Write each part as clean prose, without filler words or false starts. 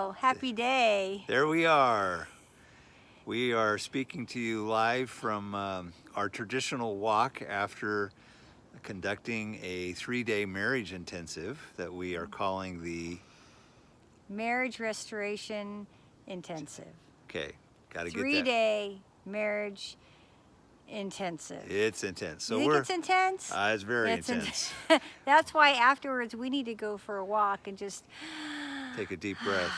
go. Happy day. There we are. We are speaking to you live from our traditional walk after conducting a 3-day marriage intensive that we are calling the Marriage Restoration Intensive. Okay, got to get that. 3-day marriage intensive. It's intense. So you think it's intense? It's very intense. That's why afterwards we need to go for a walk and just take a deep breath.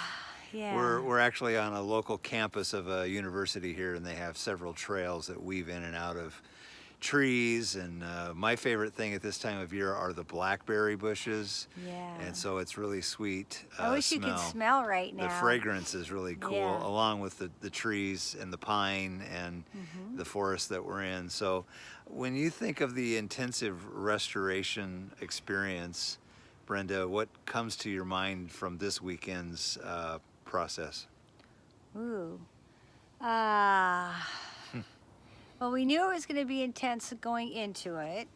Yeah. We're actually on a local campus of a university here, and they have several trails that weave in and out of trees, and my favorite thing at this time of year are the blackberry bushes. Yeah. And so it's really sweet. I wish you could smell right now. The fragrance is really cool, along with the trees and the pine and the forest that we're in. So when you think of the intensive restoration experience, Brenda, what comes to your mind from this weekend's process? Ooh. Well, we knew it was going to be intense going into it,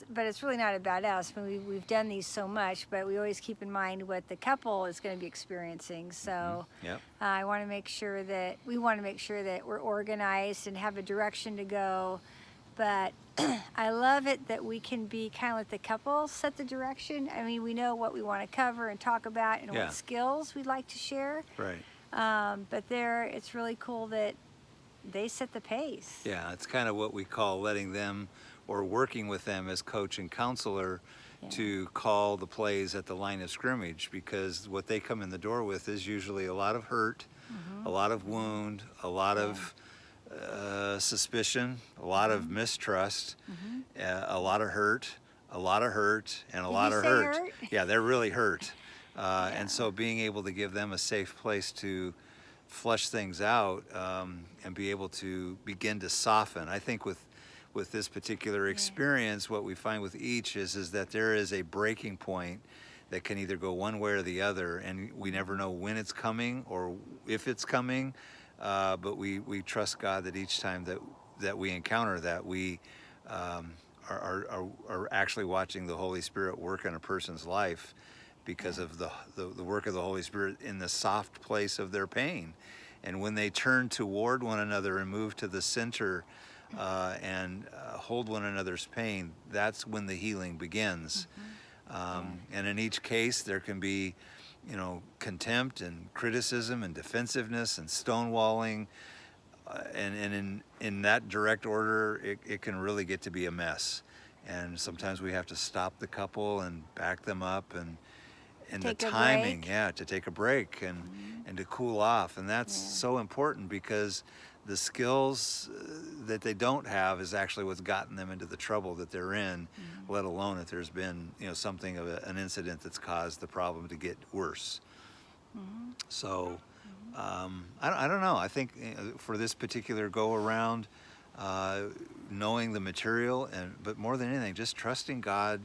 but it's really not about us. I mean, we've done these so much, but we always keep in mind what the couple is going to be experiencing. So we want to make sure that we're organized and have a direction to go. But I love it that we can be kind of let the couple set the direction. I mean, we know what we want to cover and talk about and what skills we'd like to share. Right. But it's really cool that they set the pace. Yeah, it's kind of what we call letting them, or working with them as coach and counselor, to call the plays at the line of scrimmage, because what they come in the door with is usually a lot of hurt, a lot of wound, a lot of suspicion, a lot of mistrust, a lot of hurt, and a lot of hurt. Yeah, they're really hurt. And so being able to give them a safe place to flush things out and be able to begin to soften. I think with this particular experience, what we find with each is that there is a breaking point that can either go one way or the other, and we never know when it's coming or if it's coming, but we trust God that each time that we encounter that, we are actually watching the Holy Spirit work in a person's life, because of the work of the Holy Spirit in the soft place of their pain. And when they turn toward one another and move to the center and hold one another's pain, that's when the healing begins. And in each case, there can be, contempt and criticism and defensiveness and stonewalling. And in that direct order, it can really get to be a mess. And sometimes we have to stop the couple and back them up and the timing, to take a break and to cool off. And that's so important, because the skills that they don't have is actually what's gotten them into the trouble that they're in, let alone if there's been, something of an incident that's caused the problem to get worse. So I don't know. I think for this particular go around, knowing the material, but more than anything, just trusting God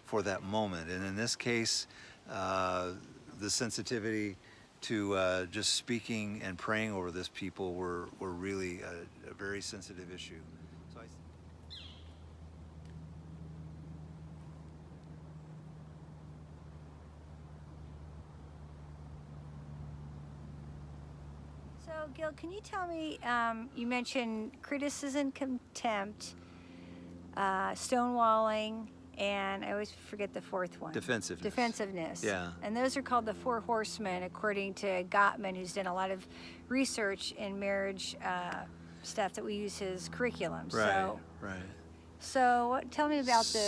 for that moment. And in this case, the sensitivity to just speaking and praying over this people were really a very sensitive issue. So Gil, can you tell me, you mentioned criticism, contempt, stonewalling, and I always forget the fourth one. Defensiveness. Yeah. And those are called the Four Horsemen, according to Gottman, who's done a lot of research in marriage stuff that we use his curriculum. Right. So tell me about the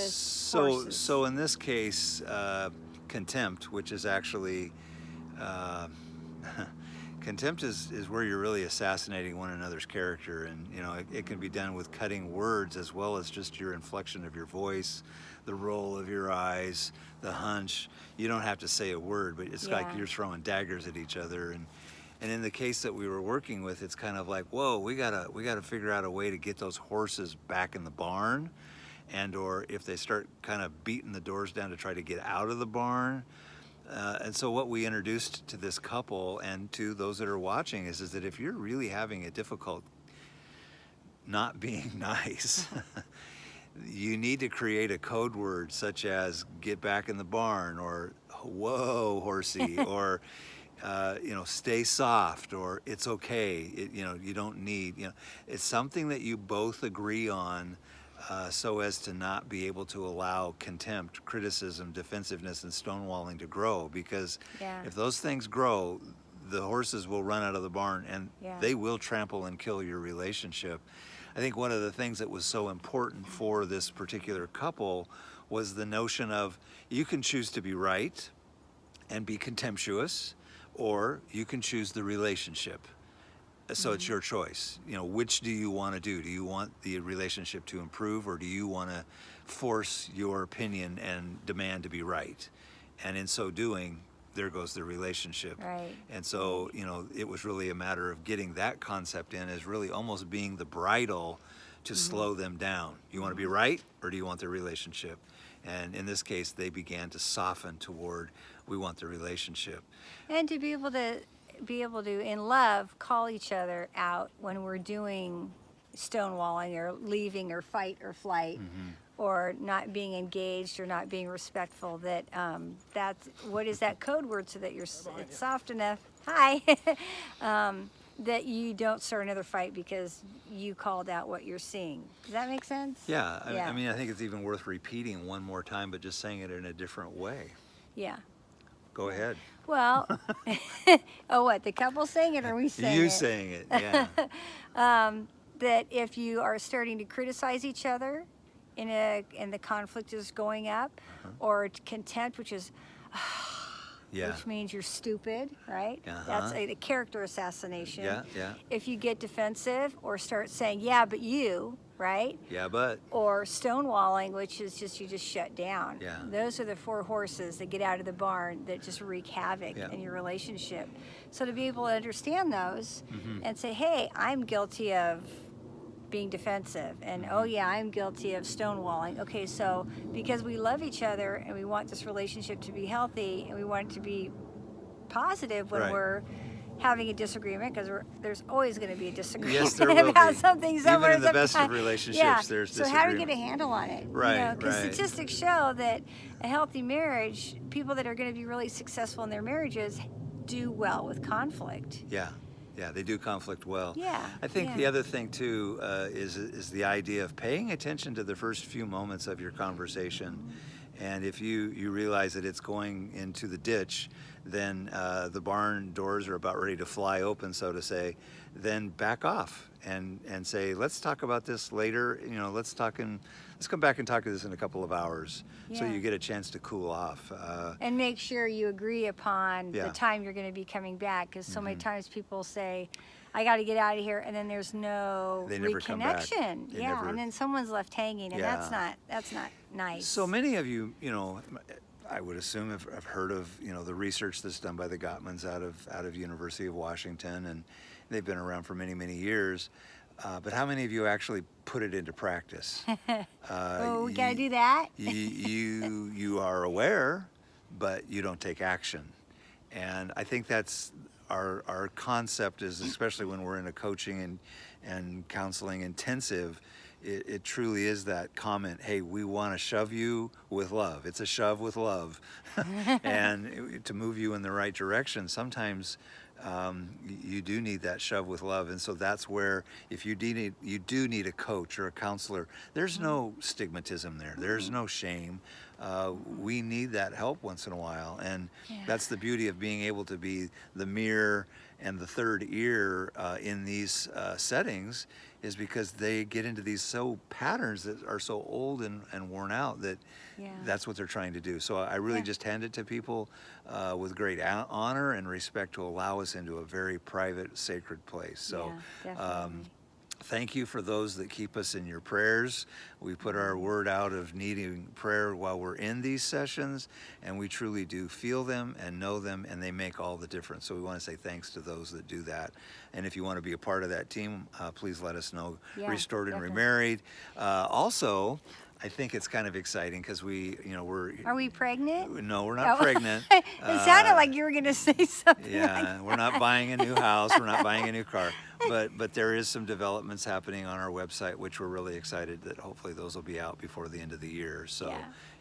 horses. So in this case, contempt, which is actually contempt is where you're really assassinating one another's character, and it can be done with cutting words as well as just your inflection of your voice, the roll of your eyes, the hunch. You don't have to say a word, but it's like you're throwing daggers at each other. And in the case that we were working with, it's kind of like, whoa, we gotta figure out a way to get those horses back in the barn, or if they start kind of beating the doors down to try to get out of the barn. And so what we introduced to this couple and to those that are watching is that if you're really having a difficult not being nice, you need to create a code word such as get back in the barn, or whoa, horsey, or stay soft, or it's okay. You don't need. It's something that you both agree on, so as to not be able to allow contempt, criticism, defensiveness, and stonewalling to grow. Because if those things grow, the horses will run out of the barn, and they will trample and kill your relationship. I think one of the things that was so important for this particular couple was the notion of, you can choose to be right and be contemptuous, or you can choose the relationship. So it's your choice. Which do you want to do? Do you want the relationship to improve, or do you want to force your opinion and demand to be right? And in so doing, there goes the relationship. Right. And so, it was really a matter of getting that concept in, as really almost being the bridle to slow them down. You want to be right, or do you want the relationship? And in this case, they began to soften toward, we want the relationship. And to be able to, in love, call each other out when we're doing stonewalling or leaving or fight or flight, or not being engaged or not being respectful. That's what is that code word, so that it's soft enough. Hi. That you don't start another fight because you called out what you're seeing. Does that make sense? Yeah. I mean, I think it's even worth repeating one more time, but just saying it in a different way. Yeah. Go ahead. Well, oh, what? The couple saying it, or we saying it? You saying it, yeah. That if you are starting to criticize each other, and the conflict is going up, or contempt, which is, which means you're stupid, right? That's a character assassination. Yeah. If you get defensive or start saying, yeah, but you, right? Yeah, but. Or stonewalling, which is just, you just shut down. Yeah. Those are the four horses that get out of the barn that just wreak havoc in your relationship. So to be able to understand those and say, hey, I'm guilty of being defensive, and oh yeah, I'm guilty of stonewalling. Okay, so because we love each other and we want this relationship to be healthy and we want it to be positive when we're having a disagreement, because there's always going to be a disagreement about something somewhere. Even in the best of relationships, there's so disagreement. how do we get a handle on it? Right, because statistics show that a healthy marriage, people that are going to be really successful in their marriages, do well with conflict. Yeah, they do conflict well. Yeah. I think the other thing too is the idea of paying attention to the first few moments of your conversation. And if you realize that it's going into the ditch, then the barn doors are about ready to fly open, so to say, then back off and say, let's talk about this later. Let's come back and talk to this in a couple of hours, so you get a chance to cool off. And make sure you agree upon the time you're going to be coming back, because so many times people say, I got to get out of here, and then there's no reconnection. And then someone's left hanging, and that's not nice. So many of you, I would assume have heard of the research that's done by the Gottmans out of University of Washington, and they've been around for many years. But how many of you actually put it into practice? We gotta do that. you are aware, but you don't take action. And I think that's our concept is, especially when we're in a coaching and counseling intensive, it truly is that comment, hey, we want to shove you with love. It's a shove with love. And to move you in the right direction, sometimes you do need that shove with love. And so that's where, if you do need a coach or a counselor, there's no stigmatism there. There's no shame. We need that help once in a while. And that's the beauty of being able to be the mirror and the third ear in these settings, is because they get into these patterns that are so old and worn out that that's what they're trying to do. So I really just hand it to people with great honor and respect, to allow us into a very private, sacred place. So thank you for those that keep us in your prayers. We put our word out of needing prayer while we're in these sessions, and we truly do feel them and know them, and they make all the difference. So we want to say thanks to those that do that. And if you want to be a part of that team, please let us know. Restored and Remarried. Also, I think it's kind of exciting because we're. Are we pregnant? No, we're not pregnant. It sounded like you were going to say something. Yeah, we're not buying a new house. We're not buying a new car. But there is some developments happening on our website, which we're really excited that hopefully those will be out before the end of the year. So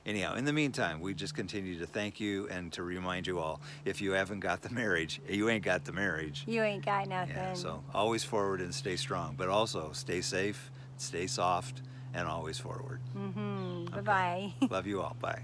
anyhow, in the meantime, we just continue to thank you and to remind you all, if you haven't got the marriage, you ain't got the marriage. You ain't got nothing. Yeah, so always forward and stay strong, but also stay safe, stay soft, and always forward. Mm-hmm. Bye-bye. Love you all. Bye.